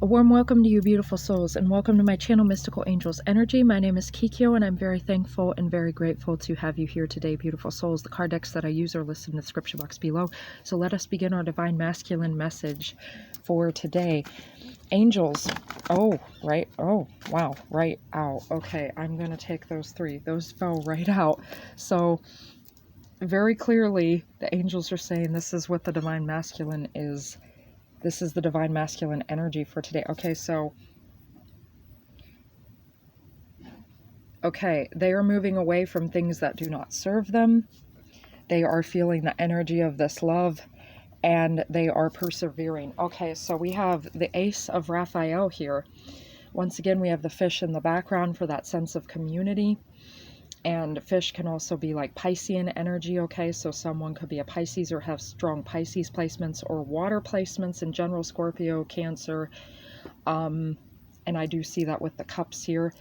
A warm welcome to you, beautiful souls, and welcome to my channel, Mystical Angels Energy. My name is Kikyo, and I'm very thankful and very grateful to have you here today, beautiful souls. The card decks that I use are listed in the description box below. So let us begin our Divine Masculine message for today. Angels. Oh, right. Oh, wow. Right out. Okay, I'm going to take those three. Those fell right out. So very clearly, the angels are saying this is what the Divine Masculine is. This is the Divine Masculine energy for today. Okay, they are moving away from things that do not serve them. They are feeling the energy of this love, and they are persevering. Okay, so we have the Ace of Raphael here. Once again, we have the fish in the background for that sense of community. And fish can also be like Piscean energy, okay? So someone could be a Pisces or have strong Pisces placements or water placements in general, Scorpio, Cancer. And I do see that with the cups here.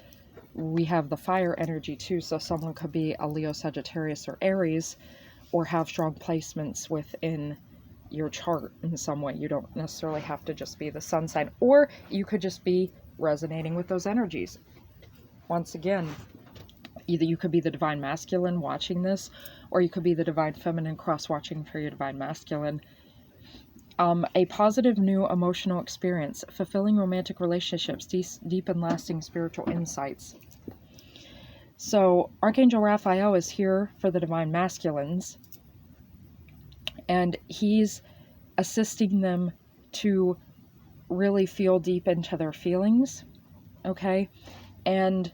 We have the fire energy too, so someone could be a Leo, Sagittarius, or Aries, or have strong placements within your chart in some way. You don't necessarily have to just be the sun sign, or you could just be resonating with those energies. Once again, either you could be the Divine Masculine watching this, or you could be the Divine Feminine cross-watching for your Divine Masculine. A positive new emotional experience, fulfilling romantic relationships, deep and lasting spiritual insights. So Archangel Raphael is here for the Divine Masculines, and he's assisting them to really feel deep into their feelings, okay? And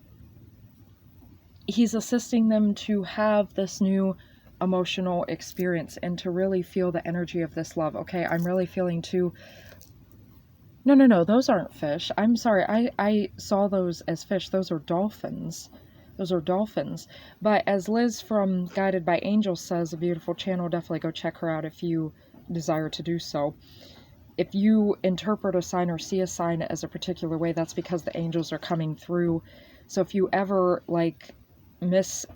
he's assisting them to have this new emotional experience and to really feel the energy of this love. Okay, I'm really feeling too... No, those aren't fish. I'm sorry, I saw those as fish. Those are dolphins. Those are dolphins. But as Liz from Guided by Angels says, a beautiful channel, definitely go check her out if you desire to do so. If you interpret a sign or see a sign as a particular way, that's because the angels are coming through. So if you ever like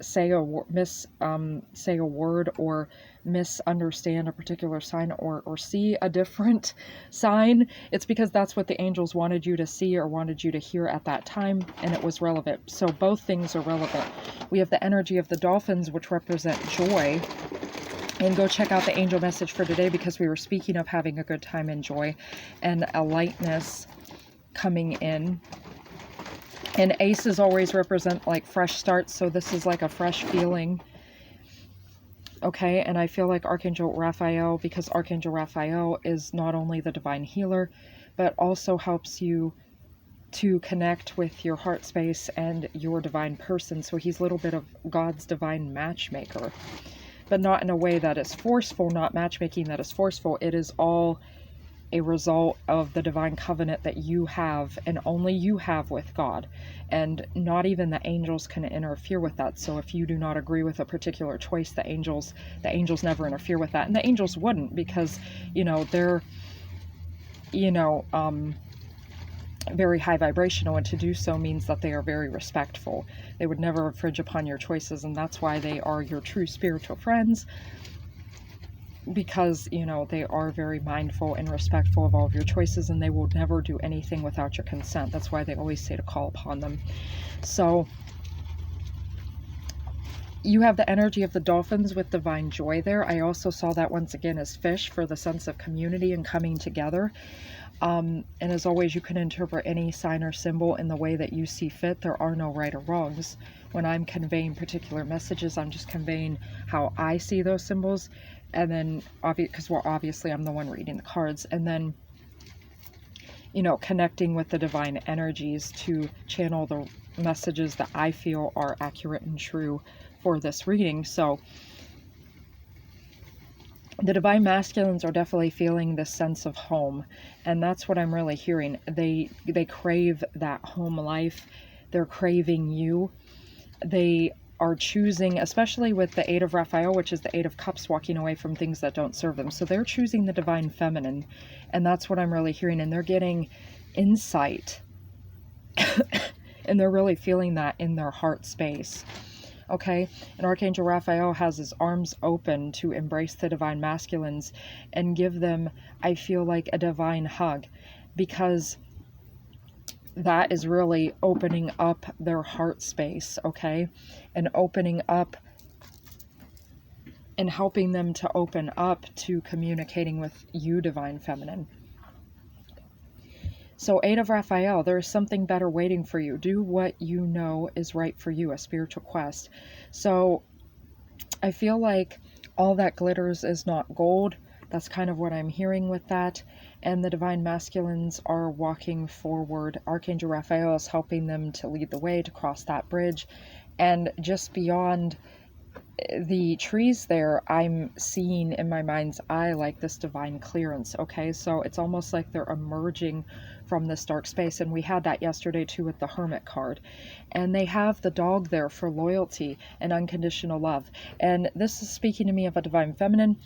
say a word or misunderstand a particular sign or see a different sign, it's because that's what the angels wanted you to see or wanted you to hear at that time, and it was relevant. So both things are relevant. We have the energy of the dolphins, which represent joy. And go check out the angel message for today, because we were speaking of having a good time and joy and a lightness coming in. And aces always represent like fresh starts, so this is like a fresh feeling. Okay, and I feel like Archangel Raphael, because Archangel Raphael is not only the divine healer, but also helps you to connect with your heart space and your divine person. So he's a little bit of God's divine matchmaker, but not in a way that is forceful, not matchmaking that is forceful. It is all a result of the divine covenant that you have and only you have with God, and not even the angels can interfere with that. So if you do not agree with a particular choice, the angels never interfere with that, and the angels wouldn't, because they're very high vibrational, and to do so means that they are very respectful. They would never infringe upon your choices, and that's why they are your true spiritual friends, because they are very mindful and respectful of all of your choices, and they will never do anything without your consent. That's why they always say to call upon them. So you have the energy of the dolphins with divine joy there. I also saw that once again as fish for the sense of community and coming together. And as always, you can interpret any sign or symbol in the way that you see fit. There are no right or wrongs. When I'm conveying particular messages, I'm just conveying how I see those symbols. And then, because obviously I'm the one reading the cards. And then, connecting with the divine energies to channel the messages that I feel are accurate and true for this reading. So the divine masculines are definitely feeling this sense of home, and that's what I'm really hearing. They crave that home life. They're craving you. They are choosing, especially with the Eight of Raphael, which is the Eight of Cups, walking away from things that don't serve them. So they're choosing the divine feminine, and that's what I'm really hearing. And they're getting insight, and they're really feeling that in their heart space. Okay, and Archangel Raphael has his arms open to embrace the divine masculines and give them, I feel like, a divine hug, because that is really opening up their heart space, okay? And opening up and helping them to open up to communicating with you, Divine Feminine. So 8 of Raphael, there is something better waiting for you. Do what you know is right for you, a spiritual quest. So I feel like all that glitters is not gold. That's kind of what I'm hearing with that. And the Divine Masculines are walking forward. Archangel Raphael is helping them to lead the way to cross that bridge. And just beyond the trees there, I'm seeing in my mind's eye like this divine clearance, okay? So it's almost like they're emerging from this dark space, and we had that yesterday too with the Hermit card. And they have the dog there for loyalty and unconditional love. And this is speaking to me of a Divine Feminine,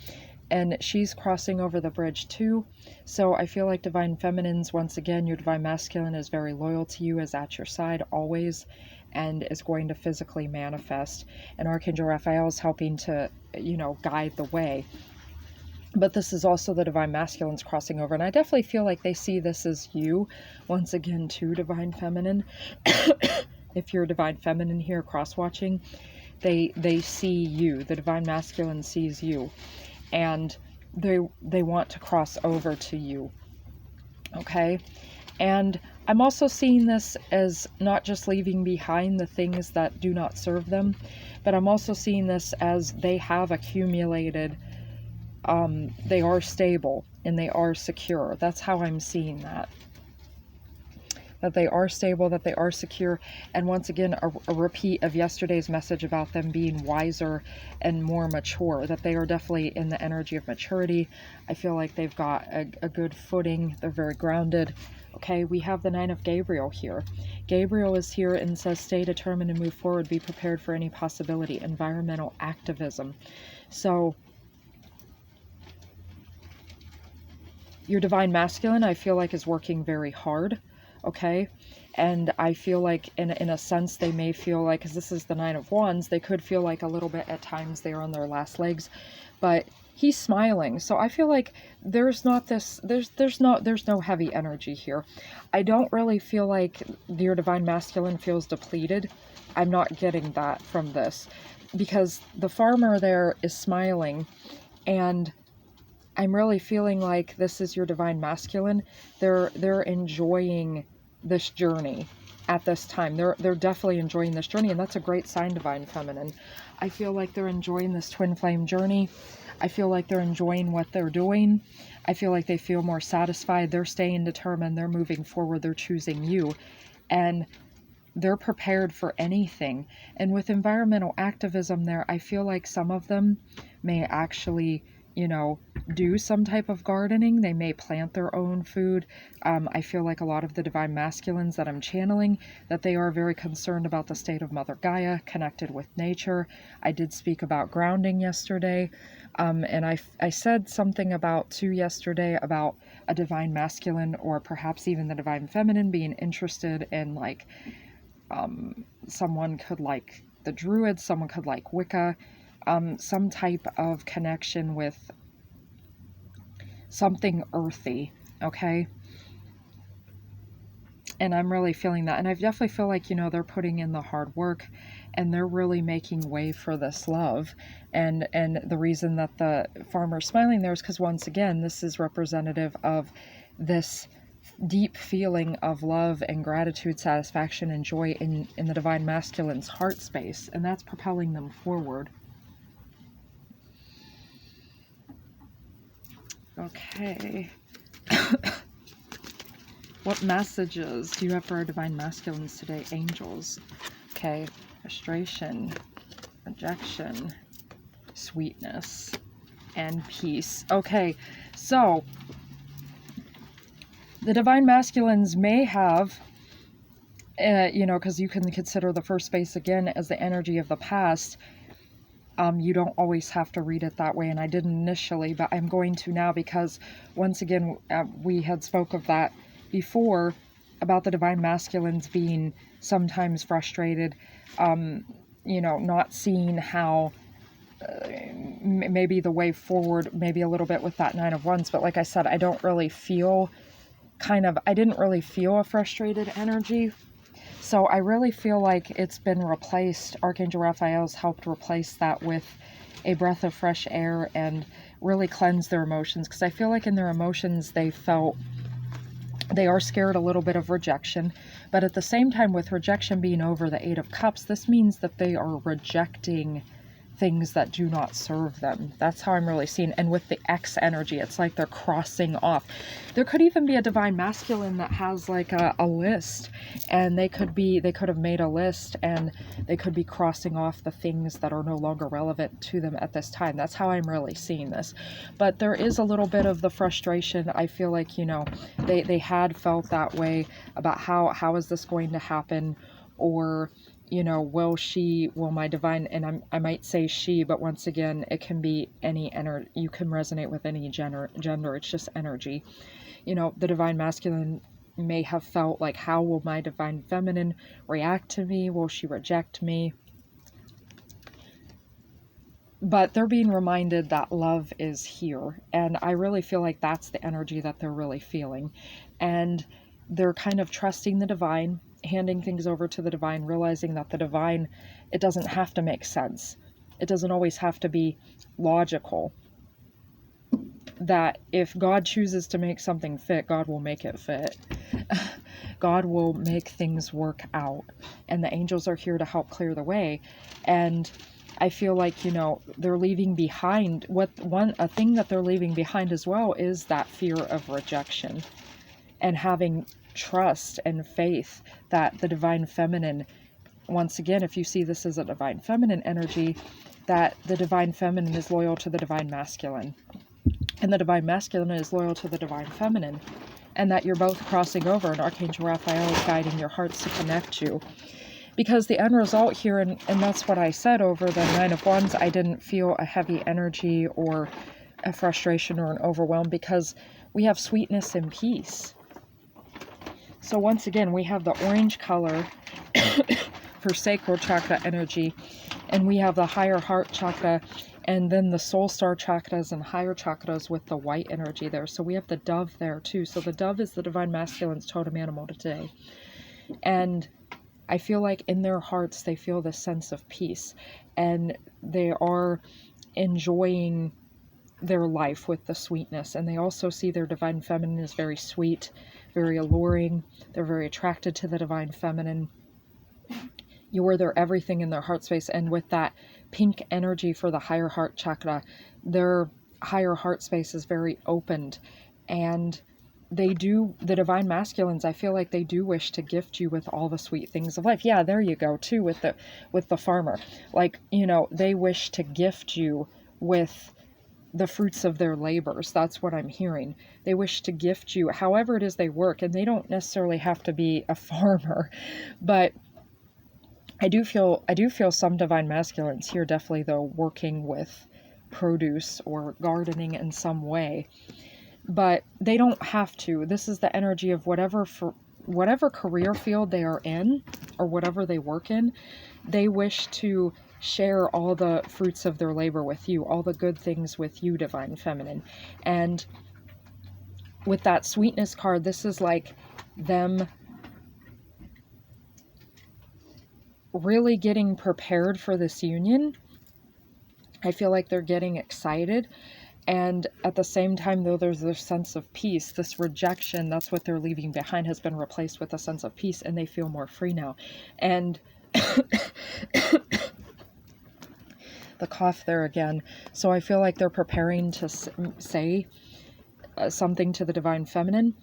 and she's crossing over the bridge too. So I feel like Divine Feminines, once again, your Divine Masculine is very loyal to you, is at your side always, and is going to physically manifest. And Archangel Raphael is helping to, guide the way. But this is also the Divine Masculines crossing over. And I definitely feel like they see this as you, once again, too, Divine Feminine. If you're Divine Feminine here cross-watching, they see you. The Divine Masculine sees you. And they want to cross over to you. Okay? And I'm also seeing this as not just leaving behind the things that do not serve them, but I'm also seeing this as they have accumulated, they are stable and they are secure. That's how I'm seeing that. That they are stable, that they are secure. And once again, a repeat of yesterday's message about them being wiser and more mature, that they are definitely in the energy of maturity. I feel like they've got a good footing. They're very grounded. Okay, we have the 9 of Gabriel here. Gabriel is here and says, stay determined and move forward. Be prepared for any possibility. Environmental activism. So your Divine Masculine, I feel like, is working very hard. Okay, and I feel like in a sense they may feel like, because this is the 9 of Wands, they could feel like a little bit at times they're on their last legs, but he's smiling. So I feel like there's not this, there's no heavy energy here. I don't really feel like your Divine Masculine feels depleted. I'm not getting that from this, because the farmer there is smiling, and I'm really feeling like this is your Divine Masculine. They're enjoying this journey at this time. They're definitely enjoying this journey, and that's a great sign, Divine Feminine. I feel like they're enjoying this twin flame journey. I feel like they're enjoying what they're doing. I feel like they feel more satisfied. They're staying determined. They're moving forward. They're choosing you, and they're prepared for anything. And with environmental activism there, I feel like some of them may actually, do some type of gardening. They may plant their own food. I feel like a lot of the Divine Masculines that I'm channeling, that they are very concerned about the state of Mother Gaia, connected with nature. I did speak about grounding yesterday. And I said something about, too, yesterday about a Divine Masculine, or perhaps even the Divine Feminine, being interested in, like, someone could like the Druids, someone could like Wicca, some type of connection with something earthy, okay? And I'm really feeling that. And I definitely feel like, they're putting in the hard work, and they're really making way for this love. And the reason that the farmer's smiling there is because, once again, this is representative of this deep feeling of love and gratitude, satisfaction, and joy in the Divine Masculine's heart space. And that's propelling them forward. Okay. What messages do you have for our Divine Masculines today? Angels. Okay. Frustration, rejection, sweetness, and peace. Okay. So the Divine Masculines may have, because you can consider the first space again as the energy of the past. You don't always have to read it that way, and I didn't initially, but I'm going to now, because once again, we had spoke of that before, about the Divine Masculines being sometimes frustrated, not seeing how maybe the way forward, maybe a little bit with that 9 of Wands. But like I said, I don't really feel I didn't really feel a frustrated energy. So I really feel like it's been replaced. Archangel Raphael's helped replace that with a breath of fresh air and really cleanse their emotions. Because I feel like in their emotions, they are scared a little bit of rejection. But at the same time, with rejection being over the Eight of Cups, this means that they are rejecting things that do not serve them. That's how I'm really seeing. And with the X energy, it's like they're crossing off. There could even be a divine masculine that has like a list, and they could have made a list, and they could be crossing off the things that are no longer relevant to them at this time. That's how I'm really seeing this. But there is a little bit of the frustration. I feel like, you know, they had felt that way about how is this going to happen, or, you know, will my divine, and I might say she, but once again, it can be any energy. You can resonate with any gender. It's just energy. You know, the divine masculine may have felt like, how will my divine feminine react to me? Will she reject me? But they're being reminded that love is here. And I really feel like that's the energy that they're really feeling. And they're kind of trusting the divine, handing things over to the divine, realizing that the divine, it doesn't have to make sense. It doesn't always have to be logical. That if God chooses to make something fit, God will make it fit. God will make things work out. And the angels are here to help clear the way. And I feel like, you know, they're leaving behind a thing that they're leaving behind as well is that fear of rejection, and having trust and faith that the divine feminine, once again, if you see this as a divine feminine energy, that the divine feminine is loyal to the divine masculine, and the divine masculine is loyal to the divine feminine, and that you're both crossing over, and Archangel Raphael is guiding your hearts to connect you. Because the end result here, and that's what I said over the Nine of Wands, I didn't feel a heavy energy or a frustration or an overwhelm, because we have sweetness and peace. So once again, we have the orange color for sacral chakra energy, and we have the higher heart chakra, and then the soul star chakras and higher chakras with the white energy there. So we have the dove there too. So the dove is the divine masculine's totem animal today. And I feel like in their hearts, they feel this sense of peace, and they are enjoying their life with the sweetness. And they also see their divine feminine as very sweet, very alluring. They're very attracted to the divine feminine. You are their everything in their heart space. And with that pink energy for the higher heart chakra, their higher heart space is very opened. And the divine masculines, I feel like they do wish to gift you with all the sweet things of life. Yeah, there you go too, with the farmer. Like, you know, they wish to gift you with the fruits of their labors. That's what I'm hearing. They wish to gift you however it is they work, and they don't necessarily have to be a farmer, but I do feel some divine masculines here definitely, though, working with produce or gardening in some way. But they don't have to. This is the energy of whatever career field they are in, or whatever they work in. They wish to share all the fruits of their labor with you, all the good things with you, divine feminine. And with that sweetness card, this is like them really getting prepared for this union. I feel like they're getting excited. And at the same time, though, there's this sense of peace. This rejection, that's what they're leaving behind, has been replaced with a sense of peace, and they feel more free now. And the cough there again. So I feel like they're preparing to say something to the divine feminine.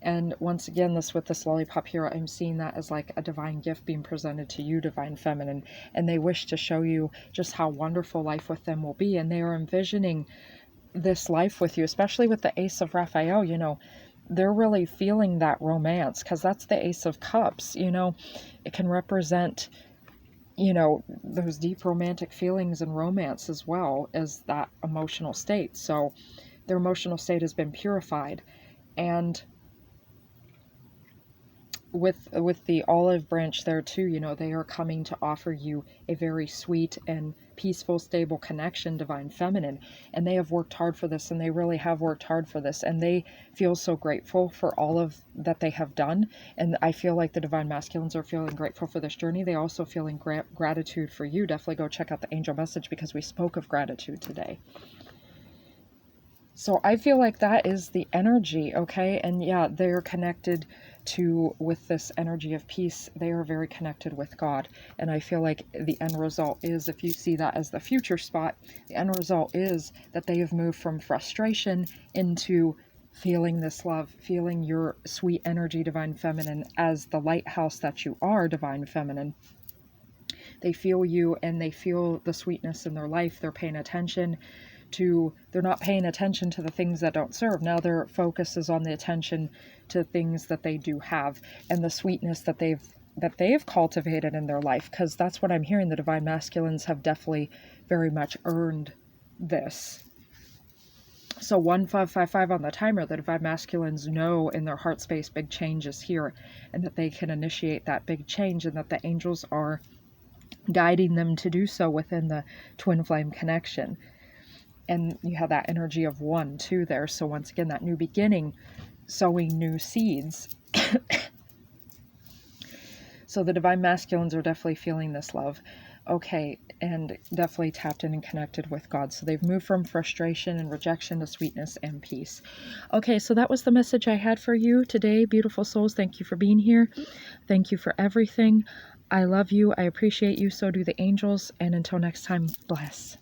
And once again, with this lollipop here, I'm seeing that as like a divine gift being presented to you, divine feminine. And they wish to show you just how wonderful life with them will be. And they are envisioning this life with you, especially with the Ace of Raphael. You know, they're really feeling that romance, because that's the Ace of Cups. You know, it can represent, you know, those deep romantic feelings and romance, as well as that emotional state. So their emotional state has been purified. And with the olive branch there too, you know, they are coming to offer you a very sweet and peaceful, stable connection, divine feminine. And they have worked hard for this, and they really have worked hard for this, and they feel so grateful for all of that they have done. And I feel like the divine masculines are feeling grateful for this journey. They also feeling gratitude for you. Definitely go check out the angel message, because we spoke of gratitude today. So I feel like that is the energy, okay? And yeah, they're connected to, with this energy of peace, they are very connected with God. And I feel like the end result is, if you see that as the future spot, the end result is that they have moved from frustration into feeling this love, feeling your sweet energy, divine feminine, as the lighthouse that you are, divine feminine. They feel you, and they feel the sweetness in their life. They're paying attention to, they're not paying attention to the things that don't serve. Now their focus is on the attention to things that they do have, and the sweetness that they've cultivated in their life, because that's what I'm hearing. The divine masculines have definitely very much earned this. So 1555 on the timer, the divine masculines know in their heart space big change is here, and that they can initiate that big change, and that the angels are guiding them to do so within the twin flame connection. And you have that energy of 1 2 there. So once again, that new beginning, sowing new seeds. So the divine masculines are definitely feeling this love. Okay, and definitely tapped in and connected with God. So they've moved from frustration and rejection to sweetness and peace. Okay, so that was the message I had for you today, beautiful souls. Thank you for being here. Thank you for everything. I love you. I appreciate you. So do the angels. And until next time, bless.